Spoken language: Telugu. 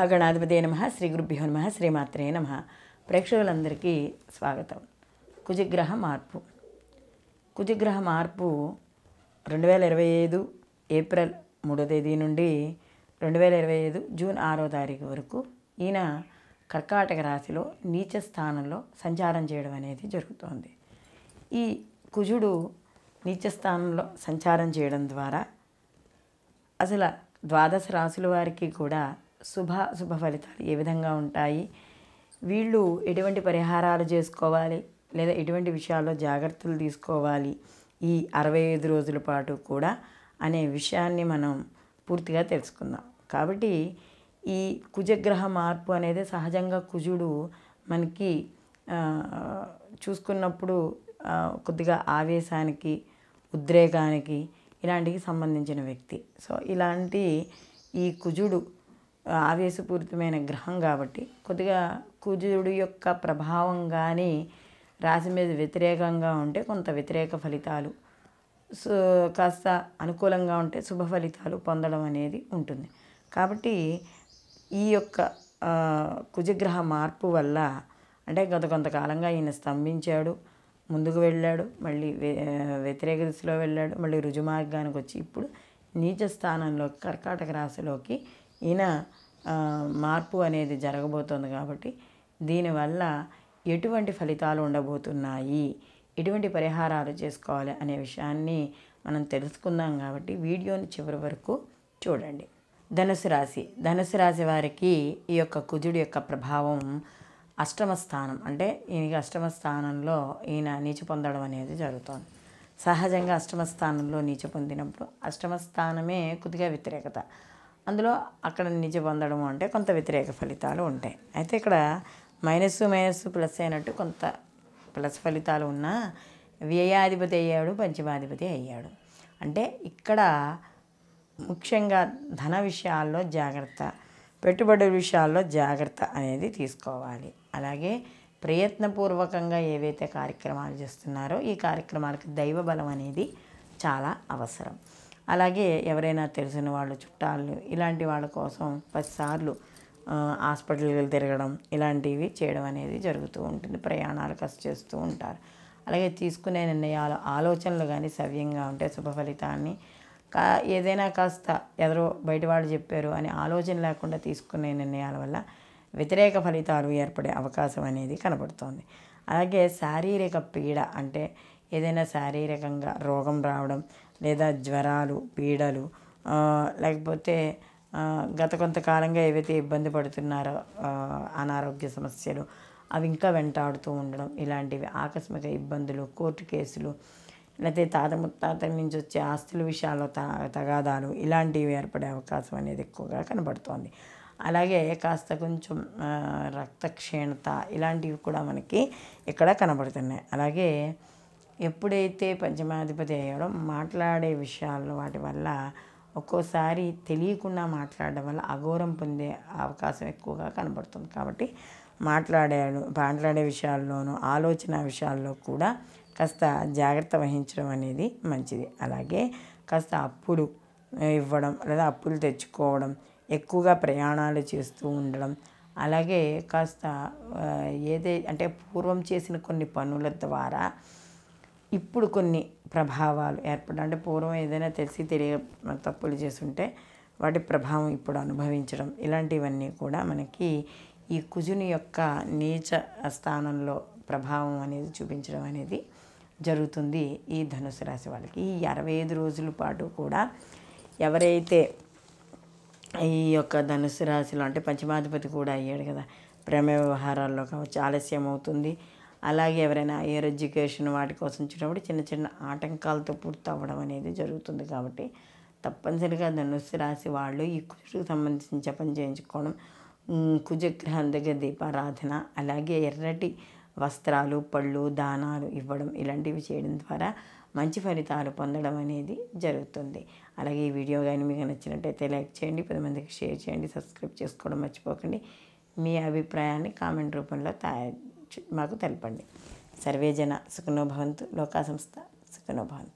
మహాగణాధిపతే నమః. శ్రీ గురుభ్యో నమః. శ్రీమాత్రే నమః. ప్రేక్షకులందరికీ స్వాగతం. కుజగ్రహ మార్పు. కుజగ్రహ మార్పు 2025 ఏప్రిల్ 3వ తేదీ నుండి 2025 జూన్ 6వ తారీఖు వరకు ఈయన కర్కాటక రాశిలో నీచ స్థానంలో సంచారం చేయడం అనేది జరుగుతోంది. ఈ కుజుడు నీచ స్థానంలో సంచారం చేయడం ద్వారా అసలు ద్వాదశ రాశుల వారికి కూడా శుభ ఫలితాలు ఏ విధంగా ఉంటాయి, వీళ్ళు ఎటువంటి పరిహారాలు చేసుకోవాలి లేదా ఎటువంటి విషయాల్లో జాగ్రత్తలు తీసుకోవాలి ఈ 65 రోజుల పాటు కూడా అనే విషయాన్ని మనం పూర్తిగా తెలుసుకుందాం. కాబట్టి ఈ కుజగ్రహ మార్పు అనేది సహజంగా కుజుడు మనకి చూసుకున్నప్పుడు కొద్దిగా ఆవేశానికి, ఉద్రేకానికి ఇలాంటికి సంబంధించిన వ్యక్తి. సో ఇలాంటి ఈ కుజుడు ఆవేశపూరితమైన గ్రహం కాబట్టి కొద్దిగా కుజుడు యొక్క ప్రభావం కానీ రాశి మీద వ్యతిరేకంగా ఉంటే కొంత వ్యతిరేక ఫలితాలు, కాస్త అనుకూలంగా ఉంటే శుభ ఫలితాలు పొందడం అనేది ఉంటుంది. కాబట్టి ఈ యొక్క కుజగ్రహ మార్పు వల్ల అంటే కొంతకాలంగా ఈయన స్తంభించాడు, ముందుకు వెళ్ళాడు, మళ్ళీ వ్యతిరేక దిశలో వెళ్ళాడు, మళ్ళీ రుజుమార్గానికి వచ్చి ఇప్పుడు నీచ స్థానంలో కర్కాటక రాశిలోకి ఈయన మార్పు అనేది జరగబోతోంది. కాబట్టి దీనివల్ల ఎటువంటి ఫలితాలు ఉండబోతున్నాయి, ఎటువంటి పరిహారాలు చేసుకోవాలి అనే విషయాన్ని మనం తెలుసుకుందాం. కాబట్టి వీడియోని చివరి వరకు చూడండి. ధనుసు రాశి వారికి ఈ యొక్క కుజుడి యొక్క ప్రభావం అష్టమ స్థానం, అంటే ఈయనకి అష్టమ స్థానంలో ఈయన నీచ పొందడం అనేది జరుగుతోంది. సహజంగా అష్టమ స్థానంలో నీచ పొందినప్పుడు అష్టమ స్థానమే కొద్దిగా వ్యతిరేకత, అందులో అక్కడ నీచ పొందడం అంటే కొంత వ్యతిరేక ఫలితాలు ఉంటాయి. అయితే ఇక్కడ మైనస్ ప్లస్ అయినట్టు కొంత ప్లస్ ఫలితాలు ఉన్నా వ్యయాధిపతి అయ్యాడు, పంచమాధిపతి అయ్యాడు. అంటే ఇక్కడ ముఖ్యంగా ధన విషయాల్లో జాగ్రత్త, పెట్టుబడుల విషయాల్లో జాగ్రత్త అనేది తీసుకోవాలి. అలాగే ప్రయత్నపూర్వకంగా ఏవైతే కార్యక్రమాలు చేస్తున్నారో ఈ కార్యక్రమాలకు దైవ బలం అనేది చాలా అవసరం. అలాగే ఎవరైనా తెలిసిన వాళ్ళు, చుట్టాలు ఇలాంటి వాళ్ళ కోసం 10 సార్లు హాస్పిటల్కి తిరగడం ఇలాంటివి చేయడం అనేది జరుగుతూ ఉంటుంది. ప్రయాణాలు ఖర్చు చేస్తూ ఉంటారు. అలాగే తీసుకునే నిర్ణయాలు, ఆలోచనలు కానీ సవ్యంగా ఉంటే శుభ ఫలితాన్ని, ఏదైనా కాస్త ఎవరో బయట వాళ్ళు చెప్పారు అని ఆలోచన లేకుండా తీసుకునే నిర్ణయాల వల్ల వ్యతిరేక ఫలితాలు ఏర్పడే అవకాశం అనేది కనబడుతోంది. అలాగే శారీరక పీడ, అంటే ఏదైనా శారీరకంగా రోగం రావడం లేదా జ్వరాలు, పీడలు, లేకపోతే గత కొంతకాలంగా ఏవైతే ఇబ్బంది పడుతున్నారో అనారోగ్య సమస్యలు అవి ఇంకా వెంటాడుతూ ఉండడం, ఇలాంటివి ఆకస్మిక ఇబ్బందులు, కోర్టు కేసులు, లేకపోతే తాత ముత్తాతల నుంచి వచ్చే ఆస్తుల విషయాల్లో తగాదాలు ఇలాంటివి ఏర్పడే అవకాశం అనేది ఎక్కువగా కనబడుతోంది. అలాగే కాస్త కొంచెం రక్త క్షీణత ఇలాంటివి కూడా మనకి ఇక్కడ కనబడుతున్నాయి. అలాగే ఎప్పుడైతే పంచమాధిపతి అయ్యాడో మాట్లాడే విషయాల్లో వాటి వల్ల ఒక్కోసారి తెలియకుండా మాట్లాడడం వల్ల అఘోరం పొందే అవకాశం ఎక్కువగా కనబడుతుంది. కాబట్టి మాట్లాడే విషయాల్లోనూ ఆలోచన విషయాల్లో కూడా కాస్త జాగ్రత్త వహించడం అనేది మంచిది. అలాగే కాస్త అప్పులు ఇవ్వడం లేదా అప్పులు తెచ్చుకోవడం, ఎక్కువగా ప్రయాణాలు చేస్తూ ఉండడం, అలాగే కాస్త అంటే పూర్వం చేసిన కొన్ని పనుల ద్వారా ఇప్పుడు కొన్ని ప్రభావాలు ఏర్పడడం, అంటే పూర్వం ఏదైనా తెలియ తప్పులు చేస్తుంటే వాటి ప్రభావం ఇప్పుడు అనుభవించడం, ఇలాంటివన్నీ కూడా మనకి ఈ కుజుని యొక్క నీచ స్థానంలో ప్రభావం అనేది చూపించడం అనేది జరుగుతుంది ఈ ధనుసు రాశి వాళ్ళకి. ఈ 65 రోజుల పాటు కూడా ఎవరైతే ఈ యొక్క ధనుసు రాశిలో, అంటే పంచమాధిపతి కూడా అయ్యాడు కదా, ప్రేమ వ్యవహారాల్లో కావచ్చు ఆలస్యం అవుతుంది. అలాగే ఎవరైనా హైయర్ ఎడ్యుకేషన్ వాటి కోసం వచ్చినప్పుడు చిన్న ఆటంకాలతో పూర్తి అవ్వడం అనేది జరుగుతుంది. కాబట్టి తప్పనిసరిగా ధనుసు రాశి వాళ్ళు ఈ కుజుడికి సంబంధించిన జపం చేయించుకోవడం, కుజగ్రహం దగ్గర దీపారాధన, అలాగే ఎర్రటి వస్త్రాలు, పళ్ళు, దానాలు ఇవ్వడం ఇలాంటివి చేయడం ద్వారా మంచి ఫలితాలు పొందడం అనేది జరుగుతుంది. అలాగే ఈ వీడియో కానీ మీకు నచ్చినట్టయితే లైక్ చేయండి, 10 మందికి షేర్ చేయండి, సబ్స్క్రైబ్ చేసుకోవడం మర్చిపోకండి. మీ అభిప్రాయాన్ని కామెంట్ రూపంలో మాకు తెలపండి. సర్వేజన సుఖినో భవంతు, లోకా సంస్థ సుఖినో భవంతు.